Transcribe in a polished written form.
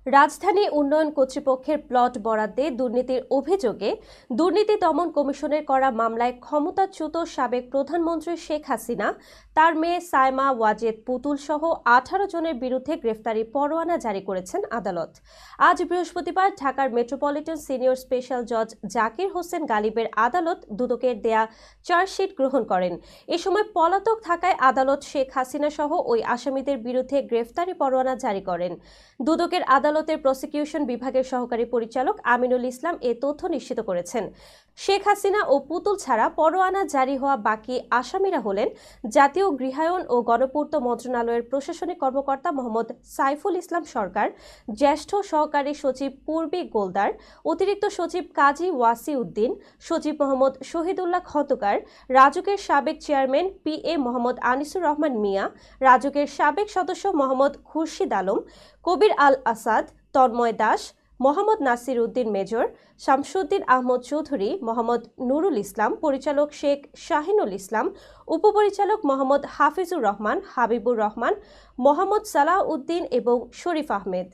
রাজধানী উন্নয়ন কর্তৃপক্ষের প্লট বরাদ্দে দুর্নীতির অভিযোগে দুর্নীতি দমন কমিশনের করা মামলায় ক্ষমতাচ্যুত সাবেক প্রধানমন্ত্রী শেখ হাসিনা, তার মেয়ে সায়মা ওয়াজেদ পুতুল সহ 18 জনের বিরুদ্ধে গ্রেফতারি পরোয়ানা জারি করেছেন আদালত। আজ বৃহস্পতিবার ঢাকার মেট্রোপলিটন সিনিয়র স্পেশাল জজ জাকির হোসেন গালিবের আদালত দুদকের দেয়া চার্জশিট গ্রহণ করেন। এ সময় পলাতক থাকায় আদালত শেখ হাসিনা সহ ওই আসামিদের বিরুদ্ধে গ্রেফতারি পরোয়ানা জারি করেন। দুদকের আদালতের প্রসিকিউশন বিভাগের সহকারী পরিচালক আমিনুল ইসলাম এ তথ্য নিশ্চিত করেছেন। শেখ হাসিনা ও পুতুল ছাড়া পরোয়ানা জারি হওয়া বাকি আসামিরা হলেন জাতীয় গৃহায়ন ও গণপূর্ত মন্ত্রণালয়ের প্রশাসনিক কর্মকর্তা মোহাম্মদ সাইফুল ইসলাম সরকার, জ্যেষ্ঠ সহকারী সচিব পূর্বী গোলদার, অতিরিক্ত সচিব কাজী ওয়াসি উদ্দিন, সচিব মোহাম্মদ শহীদুল্লাহ খন্দকার, রাজুকের সাবেক চেয়ারম্যান PA মোহাম্মদ আনিসুর রহমান মিয়া, রাজুকের সাবেক সদস্য মোহাম্মদ খুরশিদ আলম, কবির আল আসাদ, তন্ময় দাস, মোহাম্মদ নাসির উদ্দিন মেজর, শামসুদ্দিন আহমদ চৌধুরী, মোহাম্মদ নুরুল ইসলাম, পরিচালক শেখ শাহিনুল ইসলাম, উপপরিচালক মোহাম্মদ হাফিজুর রহমান, হাবিবুর রহমান, মোহাম্মদ সালাহ উদ্দিন এবং শরীফ আহমেদ।